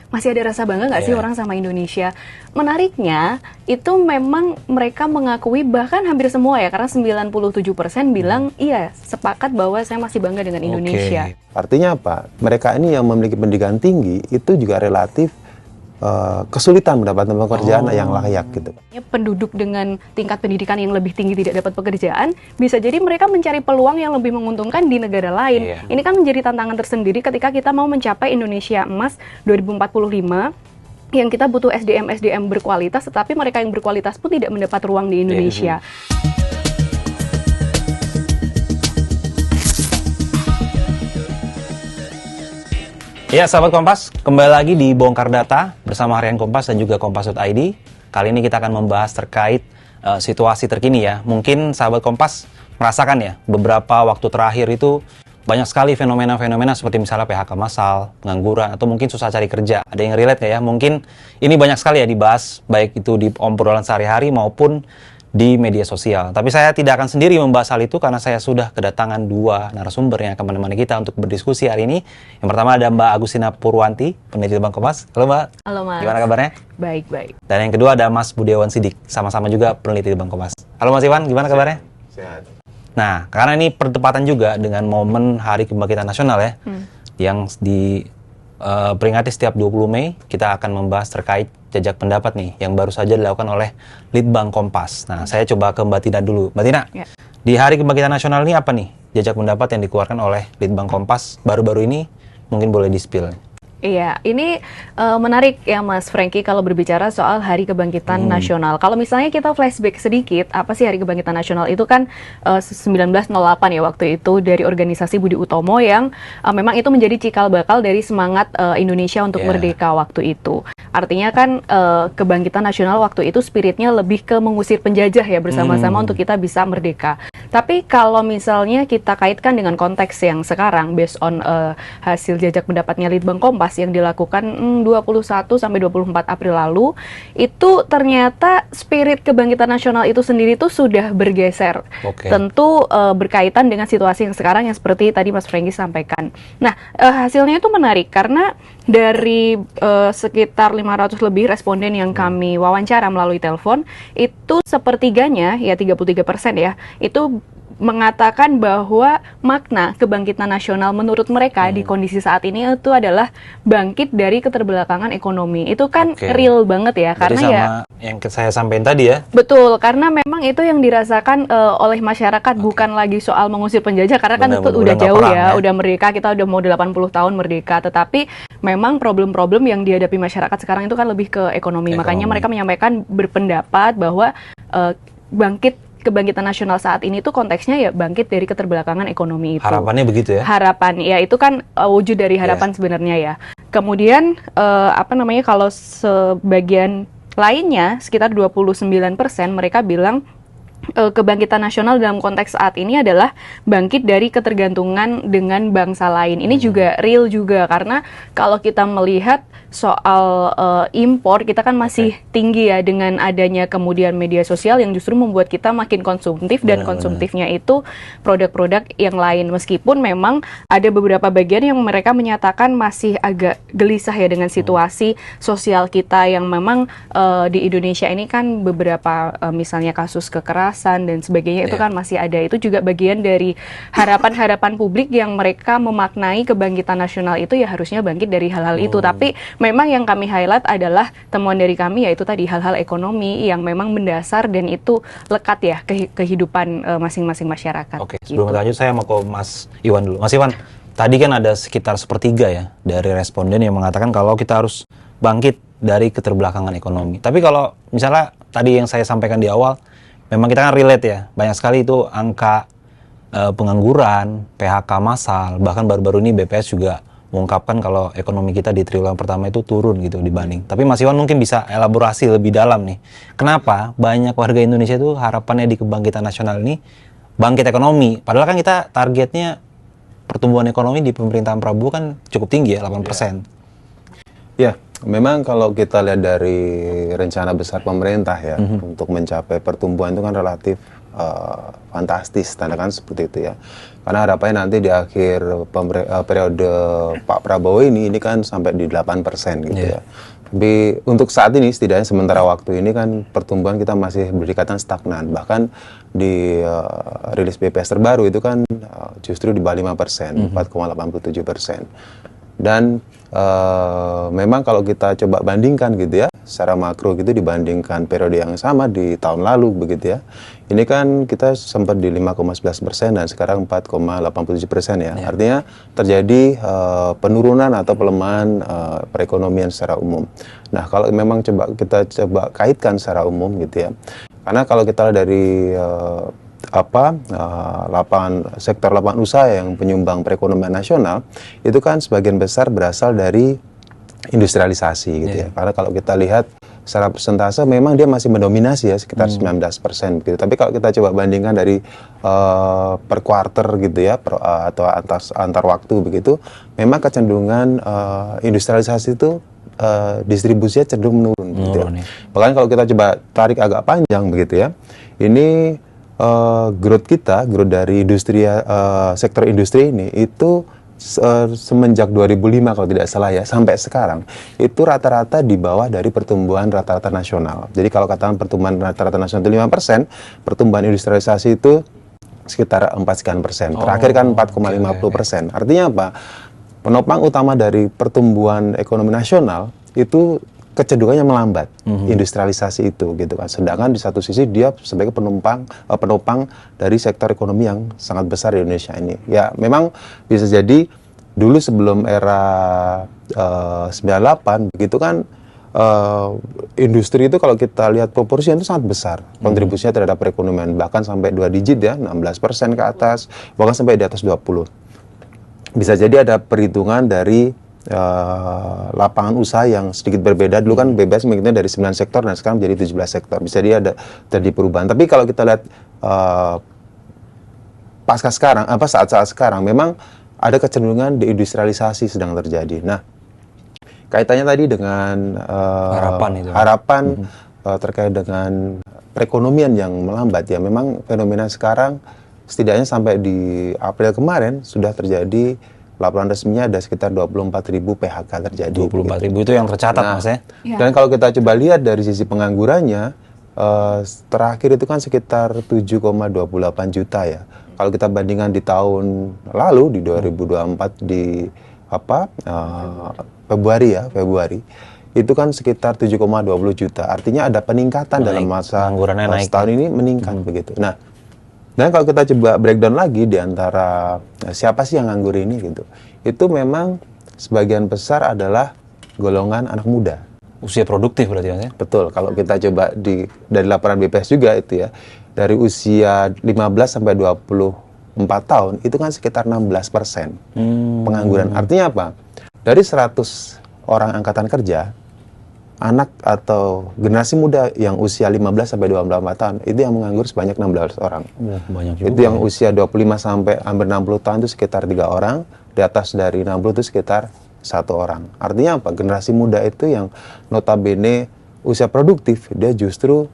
masih ada rasa bangga nggak sih orang sama Indonesia? Menariknya, itu memang mereka mengakui bahkan hampir semua ya, karena 97% bilang iya, sepakat bahwa saya masih bangga dengan Indonesia. Artinya apa? Mereka ini yang memiliki pendidikan tinggi itu juga relatif kesulitan mendapatkan pekerjaan yang layak gitu. Penduduk dengan tingkat pendidikan yang lebih tinggi tidak dapat pekerjaan, bisa jadi mereka mencari peluang yang lebih menguntungkan di negara lain. Ini kan menjadi tantangan tersendiri ketika kita mau mencapai Indonesia Emas 2045, yang kita butuh SDM berkualitas, tetapi mereka yang berkualitas pun tidak mendapat ruang di Indonesia. Ya, sahabat Kompas, kembali lagi di Bongkar Data bersama Harian Kompas dan juga Kompas.id. Kali ini kita akan membahas terkait situasi terkini ya. Mungkin sahabat Kompas merasakan ya, beberapa waktu terakhir itu banyak sekali fenomena-fenomena seperti misalnya PHK massal, pengangguran, atau mungkin susah cari kerja. Ada yang relate nggak ya? Mungkin ini banyak sekali ya dibahas, baik itu di obrolan sehari-hari maupun di media sosial. Tapi saya tidak akan sendiri membahas hal itu karena saya sudah kedatangan dua narasumber yang akan menemani kita untuk berdiskusi hari ini. Yang pertama ada Mbak Agustina Purwanti, peneliti Litbang Kompas. Halo Mbak. Halo Mas. Gimana kabarnya? Baik. Dan yang kedua ada Mas Budiawan Sidik, sama-sama juga peneliti Litbang Kompas. Halo Mas Iwan, gimana kabarnya? Sehat. Nah, karena ini bertepatan juga dengan momen Hari Kebangkitan Nasional ya, yang diperingati setiap 20 Mei, kita akan membahas terkait jajak pendapat nih, yang baru saja dilakukan oleh Litbang Kompas. Nah, saya coba ke Mbak Tina dulu. Mbak Tina, di Hari Kebangkitan Nasional ini apa nih jajak pendapat yang dikeluarkan oleh Litbang Kompas baru-baru ini? Mungkin boleh di-spill. Iya, ini menarik ya Mas Franky kalau berbicara soal Hari Kebangkitan Nasional. Kalau misalnya kita flashback sedikit, apa sih Hari Kebangkitan Nasional itu kan 1908 ya waktu itu dari organisasi Budi Utomo yang memang itu menjadi cikal bakal dari semangat Indonesia untuk merdeka waktu itu. Artinya kan kebangkitan nasional waktu itu spiritnya lebih ke mengusir penjajah ya bersama-sama untuk kita bisa merdeka. Tapi kalau misalnya kita kaitkan dengan konteks yang sekarang based on hasil jajak pendapatnya Litbang Kompas yang dilakukan 21 sampai 24 April lalu, itu ternyata spirit kebangkitan nasional itu sendiri tuh sudah bergeser. Tentu berkaitan dengan situasi yang sekarang yang seperti tadi Mas Franky sampaikan. Nah, hasilnya itu menarik karena dari sekitar 500 lebih responden yang kami wawancara melalui telepon, itu sepertiganya, ya 33% ya, itu mengatakan bahwa makna kebangkitan nasional menurut mereka di kondisi saat ini itu adalah bangkit dari keterbelakangan ekonomi. Itu kan real banget ya. Jadi karena sama ya yang saya sampaikan tadi ya. Betul, karena memang itu yang dirasakan oleh masyarakat, bukan lagi soal mengusir penjajah, karena kan itu udah jauh ya, udah merdeka, kita udah mau 80 tahun merdeka, tetapi memang problem-problem yang dihadapi masyarakat sekarang itu kan lebih ke ekonomi. Makanya mereka menyampaikan berpendapat bahwa kebangkitan nasional saat ini tuh konteksnya ya bangkit dari keterbelakangan ekonomi itu. Harapannya begitu ya? Harapan, ya itu kan wujud dari harapan sebenarnya ya. Kemudian kalau sebagian lainnya sekitar 29% mereka bilang kebangkitan nasional dalam konteks saat ini adalah bangkit dari ketergantungan dengan bangsa lain. Ini juga real juga karena kalau kita melihat soal impor, kita kan masih tinggi ya dengan adanya kemudian media sosial yang justru membuat kita makin konsumtif dan konsumtifnya itu produk-produk yang lain. Meskipun memang ada beberapa bagian yang mereka menyatakan masih agak gelisah ya dengan situasi sosial kita yang memang di Indonesia ini kan beberapa misalnya kasus kekerasan dan sebagainya itu kan masih ada. Itu juga bagian dari harapan-harapan publik yang mereka memaknai kebangkitan nasional itu ya harusnya bangkit dari hal-hal itu. Tapi memang yang kami highlight adalah temuan dari kami yaitu tadi hal-hal ekonomi yang memang mendasar dan itu lekat ya kehidupan masing-masing masyarakat. Oke, sebelum lanjut saya mau ke Mas Iwan dulu. Mas Iwan, tadi kan ada sekitar sepertiga ya dari responden yang mengatakan kalau kita harus bangkit dari keterbelakangan ekonomi. Tapi kalau misalnya tadi yang saya sampaikan di awal, memang kita kan relate ya, banyak sekali itu angka pengangguran, PHK massal, bahkan baru-baru ini BPS juga mengungkapkan kalau ekonomi kita di triwulan pertama itu turun gitu dibanding. Tapi Mas Iwan mungkin bisa elaborasi lebih dalam nih. Kenapa banyak warga Indonesia itu harapannya di kebangkitan nasional ini bangkit ekonomi? Padahal kan kita targetnya pertumbuhan ekonomi di pemerintahan Prabowo kan cukup tinggi ya, 8%. Ya, memang kalau kita lihat dari rencana besar pemerintah ya untuk mencapai pertumbuhan itu kan relatif fantastis, tanda kan seperti itu ya. Karena harapannya nanti di akhir periode Pak Prabowo ini kan sampai di 8% gitu ya. Tapi untuk saat ini setidaknya sementara waktu ini kan pertumbuhan kita masih berdekatan stagnan. Bahkan di rilis BPS terbaru itu kan justru di bawah 5%, 4,87%. Dan memang kalau kita coba bandingkan gitu ya, secara makro gitu dibandingkan periode yang sama di tahun lalu begitu ya. Ini kan kita sempat di 5,11% dan sekarang 4,87% ya. Artinya terjadi penurunan atau pelemahan perekonomian secara umum. Nah, kalau memang kita coba kaitkan secara umum gitu ya. Karena kalau kita lihat dari sektor lapangan usaha yang penyumbang perekonomian nasional itu kan sebagian besar berasal dari industrialisasi gitu ya. Karena kalau kita lihat secara persentase memang dia masih mendominasi ya sekitar 19% gitu. Tapi kalau kita coba bandingkan dari per quarter gitu ya atau antar waktu begitu, memang kecenderungan industrialisasi itu distribusinya cenderung menurun gitu ya. Bahkan kalau kita coba tarik agak panjang begitu ya. Ini growth dari industri sektor industri ini itu semenjak 2005 kalau tidak salah ya sampai sekarang itu rata-rata di bawah dari pertumbuhan rata-rata nasional. Jadi kalau katakan pertumbuhan rata-rata nasional itu 5%, pertumbuhan industrialisasi itu sekitar 4%. Terakhir kan 4,50%. Artinya apa? Penopang utama dari pertumbuhan ekonomi nasional itu kecenderungannya melambat, industrialisasi itu gitu kan. Sedangkan di satu sisi dia sebagai penopang dari sektor ekonomi yang sangat besar di Indonesia ini. Ya, memang bisa jadi dulu sebelum era 98 begitu kan industri itu kalau kita lihat proporsinya itu sangat besar. Kontribusinya terhadap perekonomian bahkan sampai 2 digit ya, 16% ke atas, bahkan sampai di atas 20. Bisa jadi ada perhitungan dari lapangan usaha yang sedikit berbeda. Dulu kan BPS menghitungi dari 9 sektor dan sekarang menjadi 17 sektor. Bisa dia ada terjadi perubahan. Tapi kalau kita lihat saat-saat sekarang memang ada kecenderungan deindustrialisasi sedang terjadi. Nah, kaitannya tadi dengan harapan terkait dengan perekonomian yang melambat ya. Memang fenomena sekarang setidaknya sampai di April kemarin sudah terjadi laporan resminya ada sekitar 24.000 PHK terjadi. 24.000 itu yang tercatat Mas ya? Dan kalau kita coba lihat dari sisi penganggurannya, terakhir itu kan sekitar 7,28 juta ya. Kalau kita bandingkan di tahun lalu, di 2024 di Februari, itu kan sekitar 7,20 juta. Artinya ada peningkatan dalam masa setahun ini meningkat begitu. Nah, dan kalau kita coba breakdown lagi di antara siapa sih yang nganggur ini gitu, itu memang sebagian besar adalah golongan anak muda. Usia produktif berarti ya? Betul, kalau kita coba dari laporan BPS juga itu ya, dari usia 15 sampai 24 tahun itu kan sekitar 16% pengangguran. Artinya apa? Dari 100 orang angkatan kerja, anak atau generasi muda yang usia 15 sampai 24 tahun itu yang menganggur sebanyak 16 orang. Banyak juga. Itu yang usia 25 sampai hampir 60 tahun itu sekitar 3 orang, di atas dari 60 itu sekitar 1 orang. Artinya apa? Generasi muda itu yang notabene usia produktif, dia justru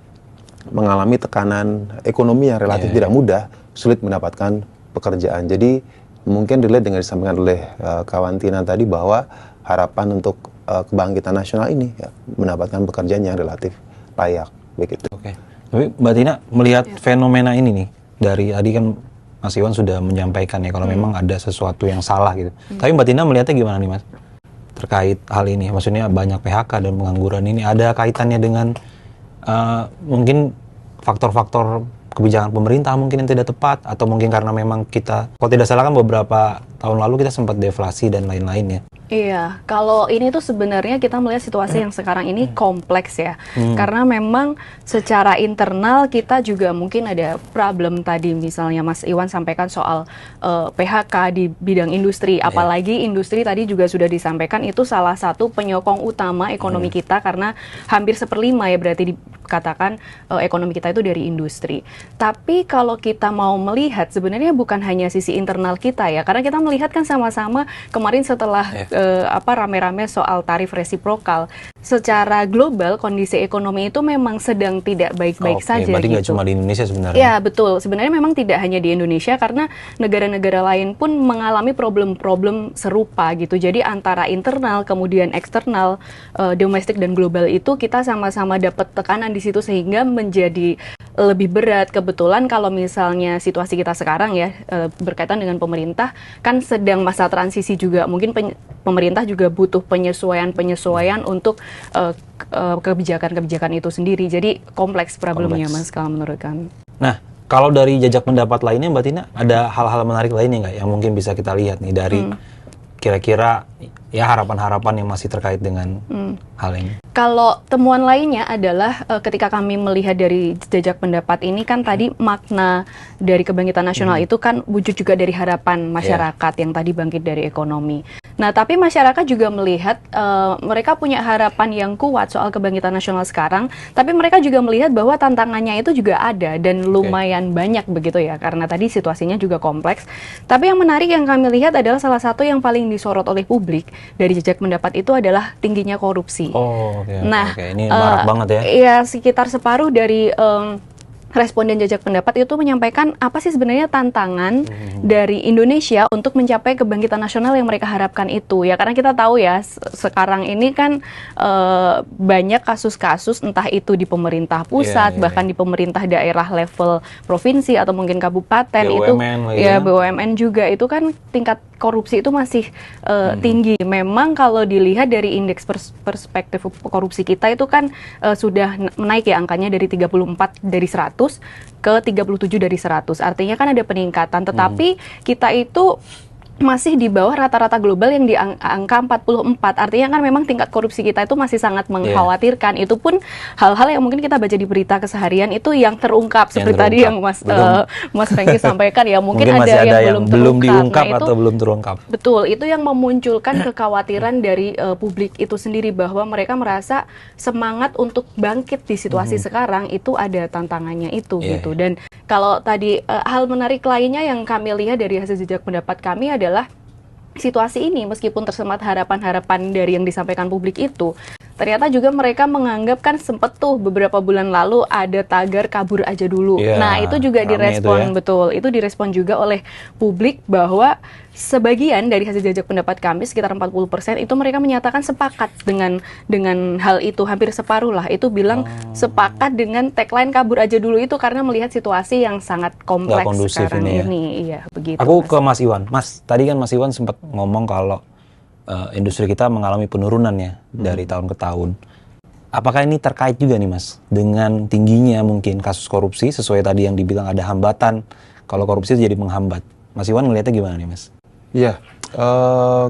mengalami tekanan ekonomi yang relatif tidak mudah, sulit mendapatkan pekerjaan. Jadi mungkin relate dengan disampaikan oleh kawan Tina tadi bahwa harapan untuk kebangkitan nasional ini ya, mendapatkan pekerjaan yang relatif layak begitu. Oke. Tapi Mbak Tina melihat fenomena ini nih dari tadi kan Mas Iwan sudah menyampaikan ya kalau memang ada sesuatu yang salah gitu. Tapi Mbak Tina melihatnya gimana nih Mas? Terkait hal ini, maksudnya banyak PHK dan pengangguran ini ada kaitannya dengan mungkin faktor-faktor kebijakan pemerintah mungkin yang tidak tepat atau mungkin karena memang kita, kalau tidak salah kan beberapa tahun lalu kita sempat deflasi dan lain-lain ya. Iya, kalau ini tuh sebenarnya kita melihat situasi yang sekarang ini kompleks ya. Karena memang secara internal kita juga mungkin ada problem tadi misalnya Mas Iwan sampaikan soal PHK di bidang industri. Apalagi industri tadi juga sudah disampaikan itu salah satu penyokong utama ekonomi kita karena hampir 1/5 ya berarti dikatakan ekonomi kita itu dari industri. Tapi kalau kita mau melihat sebenarnya bukan hanya sisi internal kita ya. Karena kita melihat kan sama-sama kemarin setelah rame-rame soal tarif resiprokal, secara global kondisi ekonomi itu memang sedang tidak baik-baik saja berarti nggak gitu. cuma di Indonesia sebenarnya. Ya betul, sebenarnya memang tidak hanya di Indonesia karena negara-negara lain pun mengalami problem-problem serupa gitu. Jadi antara internal kemudian eksternal, domestik dan global itu kita sama-sama dapat tekanan di situ sehingga menjadi lebih berat. Kebetulan kalau misalnya situasi kita sekarang ya berkaitan dengan pemerintah kan sedang masa transisi juga, mungkin pemerintah juga butuh penyesuaian untuk kebijakan-kebijakan itu sendiri. Jadi kompleks problemnya Mas kalau menurut kami. Nah, kalau dari jajak pendapat lainnya Mbak Tina, ada hal-hal menarik lainnya nggak yang mungkin bisa kita lihat nih dari kira-kira ya harapan-harapan yang masih terkait dengan hal ini? Kalau temuan lainnya adalah ketika kami melihat dari jajak pendapat ini kan tadi makna dari kebangkitan nasional itu kan wujud juga dari harapan masyarakat yang tadi bangkit dari ekonomi. Nah, tapi masyarakat juga melihat mereka punya harapan yang kuat soal kebangkitan nasional sekarang, tapi mereka juga melihat bahwa tantangannya itu juga ada dan lumayan banyak begitu ya, karena tadi situasinya juga kompleks. Tapi yang menarik yang kami lihat adalah salah satu yang paling disorot oleh publik dari jajak pendapat itu adalah tingginya korupsi. Ini marak banget ya. Iya, sekitar separuh dari responden jajak pendapat itu menyampaikan apa sih sebenarnya tantangan dari Indonesia untuk mencapai kebangkitan nasional yang mereka harapkan itu. Ya karena kita tahu ya sekarang ini kan banyak kasus-kasus entah itu di pemerintah pusat, bahkan di pemerintah daerah level provinsi atau mungkin kabupaten BUMN itu BUMN juga itu kan tingkat korupsi itu masih tinggi. Memang kalau dilihat dari indeks perspektif korupsi kita itu kan sudah menaik ya angkanya dari 34 dari 100 ke 37 dari 100. Artinya kan ada peningkatan, tetapi kita itu masih di bawah rata-rata global yang di angka 44. Artinya kan memang tingkat korupsi kita itu masih sangat mengkhawatirkan. Itu pun hal-hal yang mungkin kita baca di berita keseharian itu yang terungkap seperti tadi yang Mas Franky sampaikan ya. Mungkin ada yang belum diungkap nah, atau belum terungkap. Betul, itu yang memunculkan kekhawatiran dari publik itu sendiri bahwa mereka merasa semangat untuk bangkit di situasi sekarang itu ada tantangannya itu gitu. Dan kalau tadi hal menarik lainnya yang kami lihat dari hasil jejak pendapat kami adalah situasi ini meskipun tersemat harapan-harapan dari yang disampaikan publik itu, ternyata juga mereka menganggap kan sempet tuh beberapa bulan lalu ada tagar kabur aja dulu. Nah itu juga direspon itu direspon juga oleh publik bahwa sebagian dari hasil jajak pendapat kami sekitar 40% itu mereka menyatakan sepakat dengan hal itu, hampir separuh lah itu bilang sepakat dengan tagline kabur aja dulu itu karena melihat situasi yang sangat kompleks sekarang ini. Iya begitu. Aku ke Mas Iwan. Mas, tadi kan Mas Iwan sempat ngomong kalau industri kita mengalami penurunan ya dari tahun ke tahun. Apakah ini terkait juga nih Mas dengan tingginya mungkin kasus korupsi sesuai tadi yang dibilang ada hambatan kalau korupsi itu jadi menghambat. Mas Iwan ngelihatnya gimana nih Mas? Iya,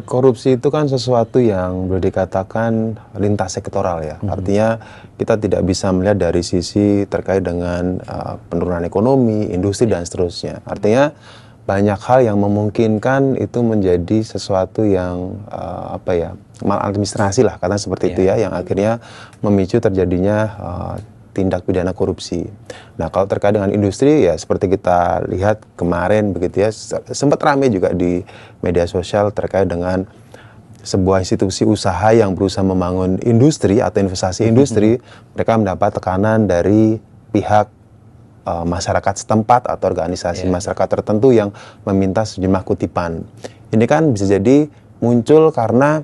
korupsi itu kan sesuatu yang boleh dikatakan lintas sektoral ya. Artinya kita tidak bisa melihat dari sisi terkait dengan penurunan ekonomi, industri dan seterusnya. Artinya banyak hal yang memungkinkan itu menjadi sesuatu yang maladministrasi lah, karena seperti itu ya, yang akhirnya memicu terjadinya tindak pidana korupsi. Nah, kalau terkait dengan industri ya seperti kita lihat kemarin begitu ya, sempat ramai juga di media sosial terkait dengan sebuah institusi usaha yang berusaha membangun industri atau investasi industri, mereka mendapat tekanan dari pihak masyarakat setempat atau organisasi masyarakat tertentu yang meminta sejumlah kutipan. Ini kan bisa jadi muncul karena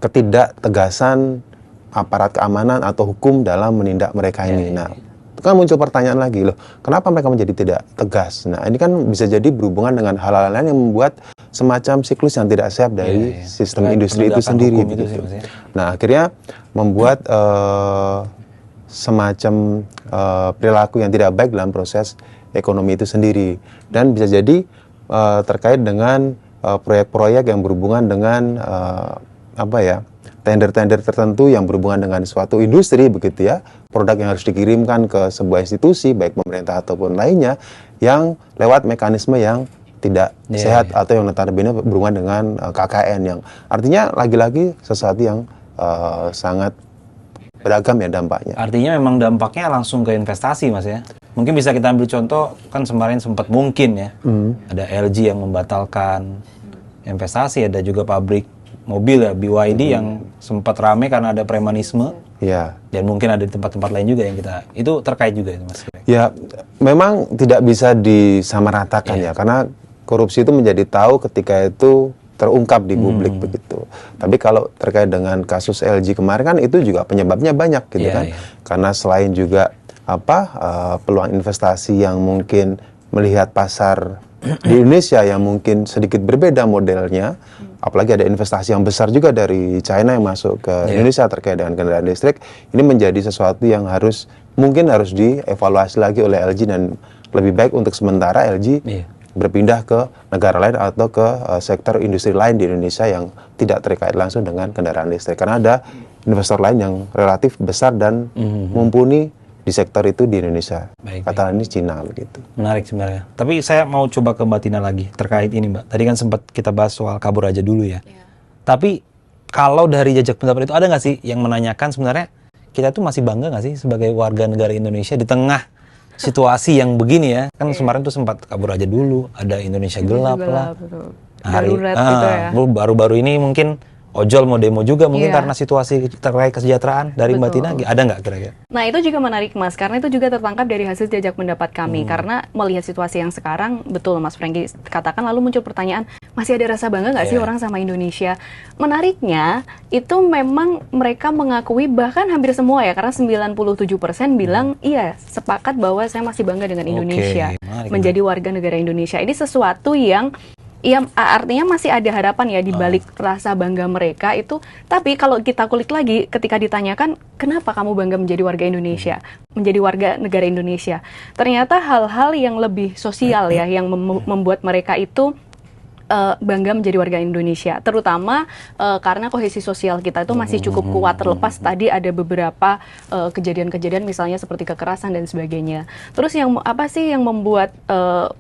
ketidaktegasan aparat keamanan atau hukum dalam menindak mereka ini. Nah, itu kan muncul pertanyaan lagi loh, kenapa mereka menjadi tidak tegas? Nah, ini kan bisa jadi berhubungan dengan hal-hal lain yang membuat semacam siklus yang tidak sehat dari sistem industri itu sendiri. Nah, akhirnya membuat semacam perilaku yang tidak baik dalam proses ekonomi itu sendiri. Dan bisa jadi terkait dengan proyek-proyek yang berhubungan dengan tender-tender tertentu yang berhubungan dengan suatu industri begitu ya, produk yang harus dikirimkan ke sebuah institusi baik pemerintah ataupun lainnya yang lewat mekanisme yang tidak sehat atau yang notabene berhubungan dengan KKN yang artinya lagi-lagi sesuatu yang sangat beragam ya dampaknya. Artinya memang dampaknya langsung ke investasi Mas ya? Mungkin bisa kita ambil contoh, kan kemarin sempat mungkin ya, ada LG yang membatalkan investasi, ada juga pabrik mobil ya, BYD yang sempat rame karena ada premanisme. Ya. Dan mungkin ada di tempat-tempat lain juga yang itu terkait juga itu Mas. Ya, memang tidak bisa disamaratakan ya, karena korupsi itu menjadi tahu ketika itu terungkap di publik begitu. Tapi kalau terkait dengan kasus LG kemarin kan itu juga penyebabnya banyak gitu kan. Karena selain juga peluang investasi yang mungkin melihat pasar di Indonesia yang mungkin sedikit berbeda modelnya, apalagi ada investasi yang besar juga dari China yang masuk ke Indonesia terkait dengan kendaraan listrik, ini menjadi sesuatu yang mungkin harus dievaluasi lagi oleh LG, dan lebih baik untuk sementara LG berpindah ke negara lain atau ke sektor industri lain di Indonesia yang tidak terkait langsung dengan kendaraan listrik, karena ada investor lain yang relatif besar dan mumpuni di sektor itu di Indonesia. Katakan ini Cina begitu. Menarik sebenarnya. Tapi saya mau coba ke Mbak Tina lagi terkait ini, Mbak. Tadi kan sempat kita bahas soal kabur aja dulu ya. Tapi kalau dari jajak pendapat itu ada nggak sih yang menanyakan sebenarnya kita tuh masih bangga nggak sih sebagai warga negara Indonesia di tengah situasi yang begini ya? Kan kemarin tuh sempat kabur aja dulu, ada Indonesia gelap lah. Darurat gitu ya. Baru-baru ini mungkin ojol mau demo juga mungkin karena situasi terkait kesejahteraan dari Mbak Tina, ada nggak kira-kira? Nah itu juga menarik Mas, karena itu juga tertangkap dari hasil jajak pendapat kami. Karena melihat situasi yang sekarang, betul Mas Franky katakan, lalu muncul pertanyaan, masih ada rasa bangga nggak sih orang sama Indonesia? Menariknya, itu memang mereka mengakui, bahkan hampir semua ya, karena 97% bilang, iya sepakat bahwa saya masih bangga dengan Indonesia, menjadi warga negara Indonesia. Ini sesuatu yang artinya masih ada harapan ya di balik rasa bangga mereka itu. Tapi kalau kita kulik lagi, ketika ditanyakan kenapa kamu bangga menjadi warga Indonesia, menjadi warga negara Indonesia, ternyata hal-hal yang lebih sosial ya yang membuat mereka itu bangga menjadi warga Indonesia, terutama karena kohesi sosial kita itu masih cukup kuat, terlepas tadi ada beberapa kejadian-kejadian misalnya seperti kekerasan dan sebagainya. Terus yang apa sih yang membuat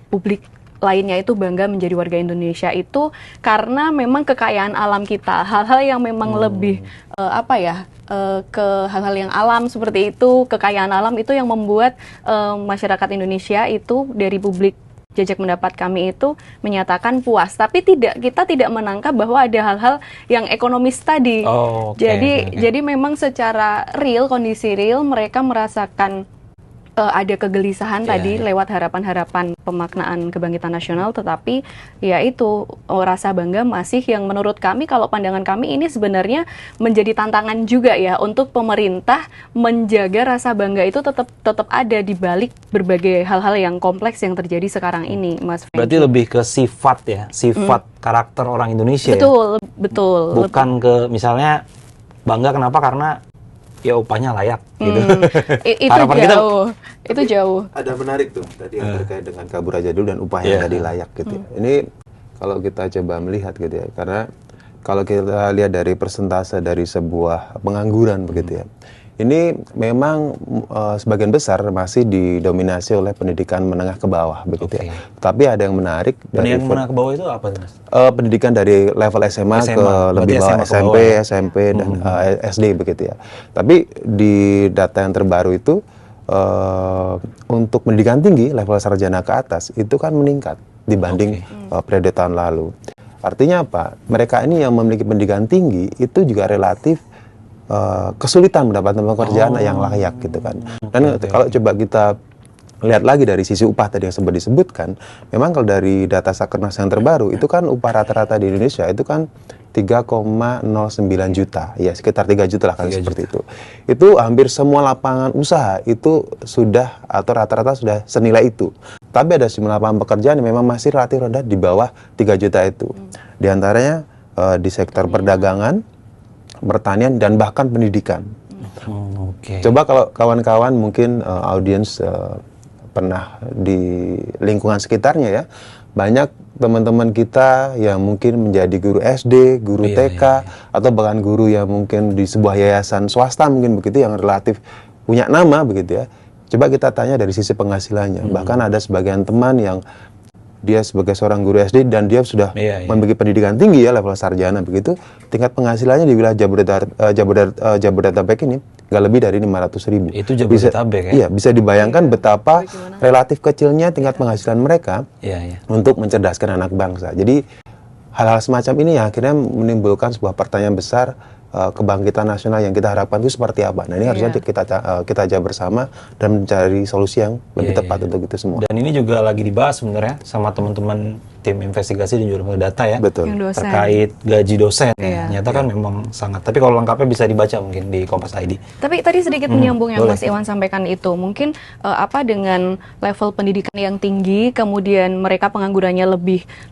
publik lainnya itu bangga menjadi warga Indonesia itu karena memang kekayaan alam kita, hal-hal yang memang lebih ke hal-hal yang alam seperti itu, kekayaan alam itu yang membuat masyarakat Indonesia itu dari publik jajak pendapat kami itu menyatakan puas, tapi kita tidak menangkap bahwa ada hal-hal yang ekonomis tadi. Jadi memang secara real, kondisi real mereka merasakan ada kegelisahan tadi lewat harapan-harapan pemaknaan kebangkitan nasional, tetapi ya itu rasa bangga masih yang menurut kami, kalau pandangan kami ini sebenarnya menjadi tantangan juga ya untuk pemerintah menjaga rasa bangga itu tetap ada di balik berbagai hal-hal yang kompleks yang terjadi sekarang ini, Mas Franky. Berarti lebih ke sifat karakter orang Indonesia. Betul. Bukan ke misalnya bangga kenapa karena ya upahnya layak gitu. Itu jauh. Ada menarik tuh tadi yang terkait dengan kabur aja dulu dan upah yang tadi layak gitu. Ini kalau kita coba melihat gitu ya, karena kalau kita lihat dari persentase dari sebuah pengangguran begitu ya, ini memang sebagian besar masih didominasi oleh pendidikan menengah ke bawah begitu ya. Tapi ada yang menarik dari pendidikan menengah ke bawah itu apa Mas? Pendidikan dari level SMA ke lebih bawah, SMP dan SD begitu ya. Tapi di data yang terbaru itu untuk pendidikan tinggi level sarjana ke atas itu kan meningkat dibanding periode tahun lalu. Artinya apa? Mereka ini yang memiliki pendidikan tinggi itu juga relatif kesulitan mendapatkan pekerjaan yang layak gitu kan. Dan kalau coba kita lihat lagi dari sisi upah tadi yang sempat disebutkan, memang kalau dari data Sakernas yang terbaru itu kan upah rata-rata di Indonesia itu kan 3,09 juta, ya sekitar 3 juta lah kan seperti itu. Itu hampir semua lapangan usaha itu sudah atau rata-rata sudah senilai itu. Tapi ada sejumlah lapangan pekerjaan yang memang masih relatif rendah di bawah 3 juta itu. Di antaranya di sektor perdagangan, pertanian, dan bahkan pendidikan. Coba kalau kawan-kawan mungkin audiens pernah di lingkungan sekitarnya ya, banyak teman-teman kita yang mungkin menjadi guru SD, guru TK, atau bahkan guru yang mungkin di sebuah yayasan swasta mungkin begitu yang relatif punya nama begitu ya. Coba kita tanya dari sisi penghasilannya. Bahkan ada sebagian teman yang dia sebagai seorang guru SD dan dia sudah memiliki pendidikan tinggi ya, level sarjana begitu, tingkat penghasilannya di wilayah Jabodetabek ini nggak lebih dari 500.000. Itu Jabodetabek ya? Iya, bisa dibayangkan betapa relatif kecilnya tingkat penghasilan mereka untuk mencerdaskan anak bangsa. Jadi hal-hal semacam ini yang akhirnya menimbulkan sebuah pertanyaan besar, kebangkitan nasional yang kita harapkan itu seperti apa. Nah ini harusnya kita jawab bersama dan mencari solusi yang lebih tepat untuk itu semua. Dan ini juga lagi dibahas sebenarnya sama teman-teman tim investigasi dan juga data ya. Betul. Terkait gaji dosen. Ternyata kan memang sangat. Tapi kalau lengkapnya bisa dibaca mungkin di Kompas ID. Tapi tadi sedikit menyambung yang Mas Iwan sampaikan itu. Mungkin apa dengan level pendidikan yang tinggi, kemudian mereka penganggurannya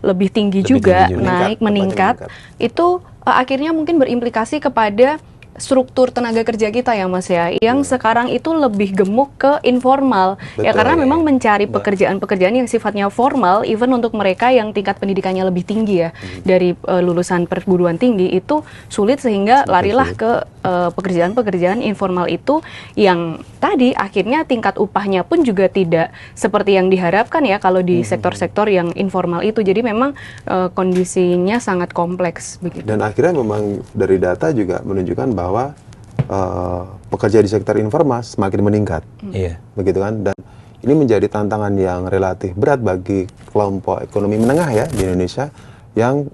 lebih tinggi juga, meningkat. Itu akhirnya mungkin berimplikasi kepada struktur tenaga kerja kita ya Mas ya, yang sekarang itu lebih gemuk ke informal. Ya karena memang mencari pekerjaan-pekerjaan yang sifatnya formal, even untuk mereka yang tingkat pendidikannya lebih tinggi ya, dari lulusan perguruan tinggi itu sulit, sehingga larilah ke pekerjaan-pekerjaan informal itu, yang tadi akhirnya tingkat upahnya pun juga tidak seperti yang diharapkan ya kalau di sektor-sektor yang informal itu. Jadi memang kondisinya sangat kompleks begitu. Dan akhirnya memang dari data juga menunjukkan bahwa pekerja di sektor informal semakin meningkat, begitu kan? Dan ini menjadi tantangan yang relatif berat bagi kelompok ekonomi menengah ya di Indonesia, yang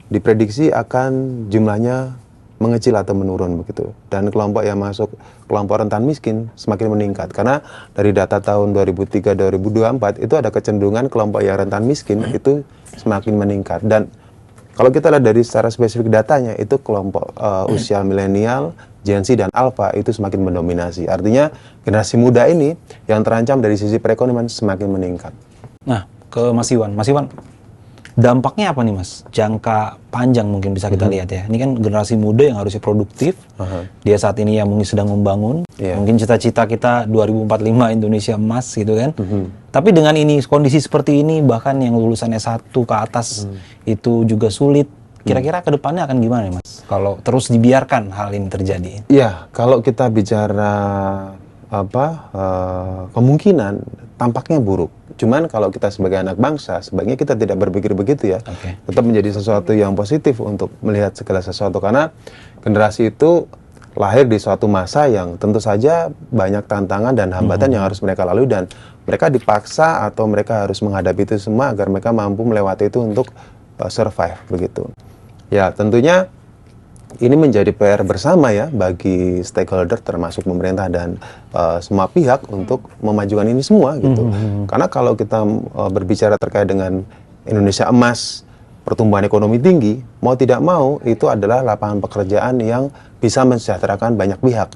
diprediksi akan jumlahnya mengecil atau menurun begitu. Dan kelompok yang masuk kelompok rentan miskin semakin meningkat, karena dari data tahun 2003-2024 itu ada kecenderungan kelompok yang rentan miskin itu semakin meningkat. Dan kalau kita lihat dari secara spesifik datanya, itu kelompok usia milenial, Gen Z, dan Alpha itu semakin mendominasi. Artinya generasi muda ini yang terancam dari sisi perekonomian semakin meningkat. Nah, ke Mas Iwan. Mas Iwan, dampaknya apa nih Mas? Jangka panjang mungkin bisa kita lihat ya. Ini kan generasi muda yang harusnya produktif. Dia saat ini ya mungkin sedang membangun. Mungkin cita-cita kita 2045 Indonesia emas gitu kan. Tapi dengan ini, kondisi seperti ini, bahkan yang lulusan S1 ke atas itu juga sulit. Kira-kira ke depannya akan gimana Mas? Kalau terus dibiarkan hal ini terjadi? Iya, kalau kita bicara kemungkinan tampaknya buruk. Cuman kalau kita sebagai anak bangsa, sebaiknya kita tidak berpikir begitu ya. Tetap menjadi sesuatu yang positif untuk melihat segala sesuatu, karena generasi itu lahir di suatu masa yang tentu saja banyak tantangan dan hambatan yang harus mereka lalui, dan mereka dipaksa atau mereka harus menghadapi itu semua agar mereka mampu melewati itu untuk survive begitu. Ya, tentunya ini menjadi PR bersama ya bagi stakeholder termasuk pemerintah dan semua pihak untuk memajukan ini semua gitu. Karena kalau kita berbicara terkait dengan Indonesia emas, pertumbuhan ekonomi tinggi, mau tidak mau itu adalah lapangan pekerjaan yang bisa mensejahterakan banyak pihak,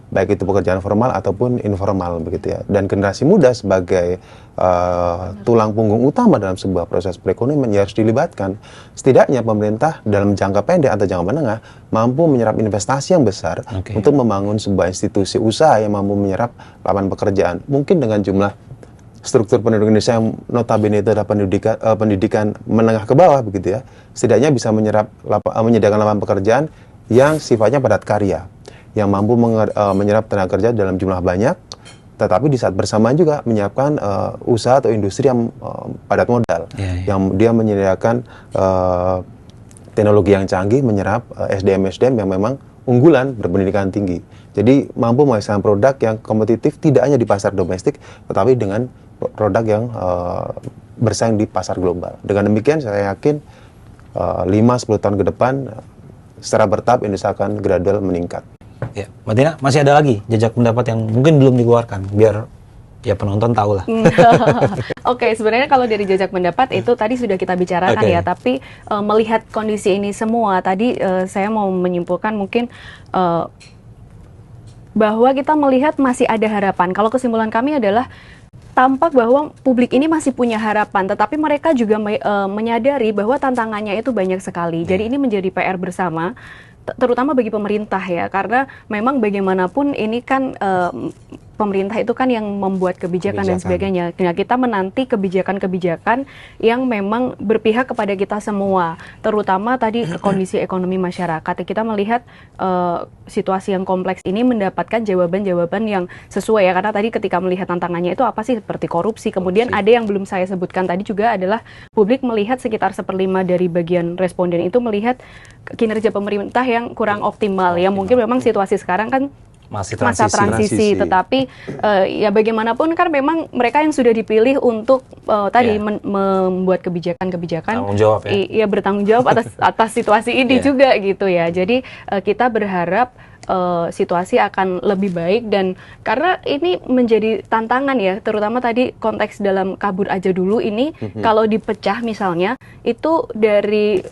baik itu pekerjaan formal ataupun informal begitu ya. Dan generasi muda sebagai tulang punggung utama dalam sebuah proses perekonomian yang harus dilibatkan. Setidaknya pemerintah dalam jangka pendek atau jangka menengah mampu menyerap investasi yang besar untuk membangun sebuah institusi usaha yang mampu menyerap lapangan pekerjaan. Mungkin dengan jumlah struktur penduduk Indonesia yang notabene itu adalah pendidikan menengah ke bawah begitu ya, setidaknya bisa menyediakan lapangan pekerjaan yang sifatnya padat karya, yang mampu menyerap tenaga kerja dalam jumlah banyak, tetapi di saat bersamaan juga menyiapkan usaha atau industri yang padat modal, yang dia menyediakan teknologi yang canggih, menyerap SDM-SDM yang memang unggulan berpendidikan tinggi. Jadi mampu menghasilkan produk yang kompetitif tidak hanya di pasar domestik, tetapi dengan produk yang bersaing di pasar global. Dengan demikian saya yakin 5-10 tahun ke depan secara bertahap Indonesia akan gradual meningkat. Ya, Mbak Tina, masih ada lagi jejak pendapat yang mungkin belum dikeluarkan, biar ya penonton tahu lah. Oke, sebenarnya kalau dari jejak pendapat itu tadi sudah kita bicarakan ya, tapi melihat kondisi ini semua, tadi saya mau menyimpulkan mungkin bahwa kita melihat masih ada harapan. Kalau kesimpulan kami adalah tampak bahwa publik ini masih punya harapan, tetapi mereka juga menyadari bahwa tantangannya itu banyak sekali. Jadi ini menjadi PR bersama, terutama bagi pemerintah ya, karena memang bagaimanapun ini kan pemerintah itu kan yang membuat kebijakan dan sebagainya. Nah, kita menanti kebijakan-kebijakan yang memang berpihak kepada kita semua, terutama tadi kondisi ekonomi masyarakat. Kita melihat situasi yang kompleks ini mendapatkan jawaban-jawaban yang sesuai ya, karena tadi ketika melihat tantangannya itu apa sih, seperti korupsi. Kemudian ada yang belum saya sebutkan tadi juga adalah publik melihat sekitar 1/5 dari bagian responden itu melihat kinerja pemerintah yang kurang optimal. Ya mungkin memang situasi sekarang kan Masih masa transisi. Tetapi ya bagaimanapun kan memang mereka yang sudah dipilih untuk tadi membuat kebijakan-kebijakan, tanggung jawab ya. Iya, bertanggung jawab atas situasi ini juga gitu ya. Jadi kita berharap situasi akan lebih baik, dan karena ini menjadi tantangan ya, terutama tadi konteks dalam kabur aja dulu ini, kalau dipecah misalnya itu dari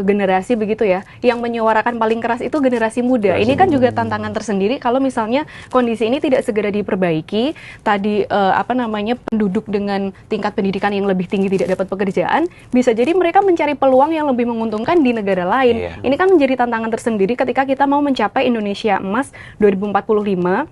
generasi begitu ya, yang menyuarakan paling keras itu generasi muda. Ini kan juga tantangan tersendiri kalau misalnya kondisi ini tidak segera diperbaiki. Tadi penduduk dengan tingkat pendidikan yang lebih tinggi tidak dapat pekerjaan, bisa jadi mereka mencari peluang yang lebih menguntungkan di negara lain. Ini kan menjadi tantangan tersendiri ketika kita mau mencapai Indonesia Emas 2045,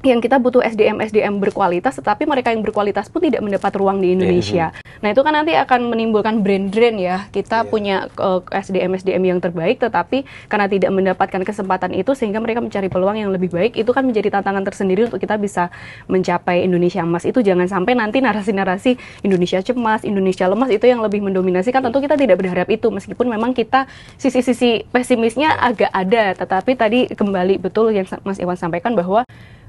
yang kita butuh SDM berkualitas, tetapi mereka yang berkualitas pun tidak mendapat ruang di Indonesia. Nah, itu kan nanti akan menimbulkan brain drain ya. Kita punya SDM yang terbaik, tetapi karena tidak mendapatkan kesempatan itu, sehingga mereka mencari peluang yang lebih baik. Itu kan menjadi tantangan tersendiri untuk kita bisa mencapai Indonesia Emas. Itu jangan sampai nanti narasi-narasi Indonesia cemas, Indonesia lemas itu yang lebih mendominasi. Kan tentu kita tidak berharap itu, meskipun memang kita sisi-sisi pesimisnya agak ada. Tetapi tadi kembali betul yang Mas Iwan sampaikan, bahwa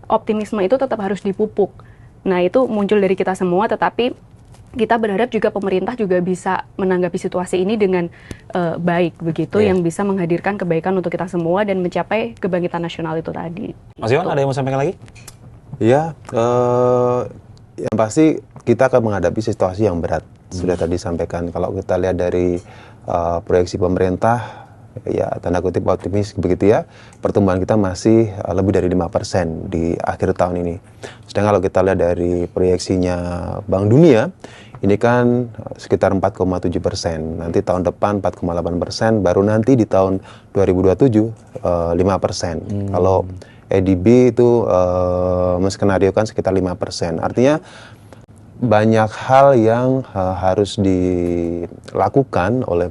optimisme itu tetap harus dipupuk. Nah, itu muncul dari kita semua, tetapi kita berharap juga pemerintah juga bisa menanggapi situasi ini dengan baik begitu, yang bisa menghadirkan kebaikan untuk kita semua dan mencapai kebangkitan nasional itu tadi. Mas Iwan, ada yang mau sampaikan lagi? Ya, yang pasti kita akan menghadapi situasi yang berat. Sudah tadi sampaikan, kalau kita lihat dari proyeksi pemerintah, ya tanda kutip optimis begitu ya, pertumbuhan kita masih lebih dari 5% di akhir tahun ini. Sedangkan kalau kita lihat dari proyeksinya Bank Dunia, ini kan sekitar 4,7%. Nanti tahun depan 4,8%, baru nanti di tahun 2027 5%. Kalau ADB itu menskenariokan sekitar 5%. Artinya banyak hal yang harus dilakukan oleh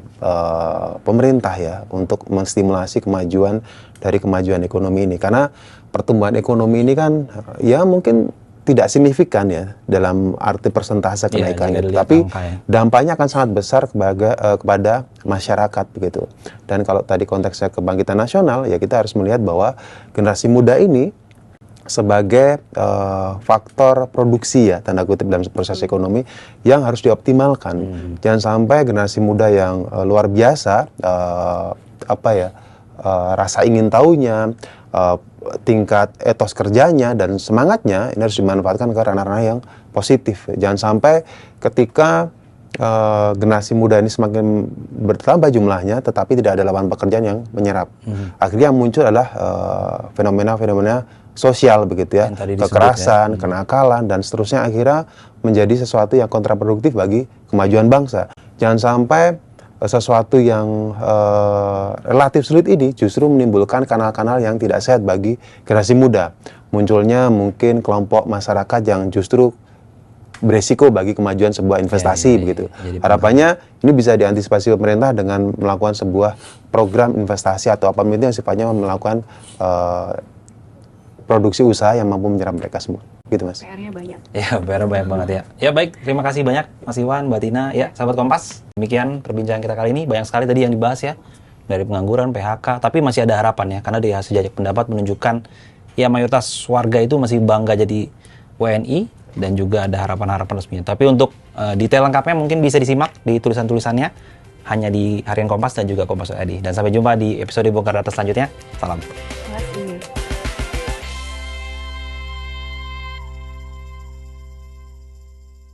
pemerintah ya untuk menstimulasi kemajuan ekonomi ini, karena pertumbuhan ekonomi ini kan ya mungkin tidak signifikan ya dalam arti persentase kenaikannya, tapi dampaknya akan sangat besar kepada masyarakat begitu. Dan kalau tadi konteksnya kebangkitan nasional, ya kita harus melihat bahwa generasi muda ini sebagai faktor produksi ya, tanda kutip, dalam proses ekonomi yang harus dioptimalkan. Jangan sampai generasi muda yang luar biasa rasa ingin tahunya, tingkat etos kerjanya dan semangatnya ini harus dimanfaatkan ke ranah-ranah yang positif. Jangan sampai ketika generasi muda ini semakin bertambah jumlahnya, tetapi tidak ada lapangan pekerjaan yang menyerap. Akhirnya yang muncul adalah fenomena-fenomena sosial begitu ya, kekerasan, kenakalan dan seterusnya, akhirnya menjadi sesuatu yang kontraproduktif bagi kemajuan bangsa. Jangan sampai sesuatu yang relatif sulit ini justru menimbulkan kanal-kanal yang tidak sehat bagi generasi muda. Munculnya mungkin kelompok masyarakat yang justru beresiko bagi kemajuan sebuah investasi begitu. Harapannya ini bisa diantisipasi pemerintah dengan melakukan sebuah program investasi atau apa yang sifatnya melakukan produksi usaha yang mampu menyerap mereka semua. Gitu, Mas. PR-nya banyak. Ya, PR-nya banyak banget ya. Ya baik, terima kasih banyak Mas Iwan, Mbak Tina. Ya, sahabat Kompas, demikian perbincangan kita kali ini. Banyak sekali tadi yang dibahas ya, dari pengangguran, PHK, tapi masih ada harapan ya, karena dari hasil jajak pendapat menunjukkan ya mayoritas warga itu masih bangga jadi WNI, dan juga ada harapan-harapan resminya. Tapi untuk detail lengkapnya mungkin bisa disimak di tulisan-tulisannya hanya di Harian Kompas dan juga Kompas.id. Dan sampai jumpa di episode Bongkar Data selanjutnya. Salam. Terima kasih.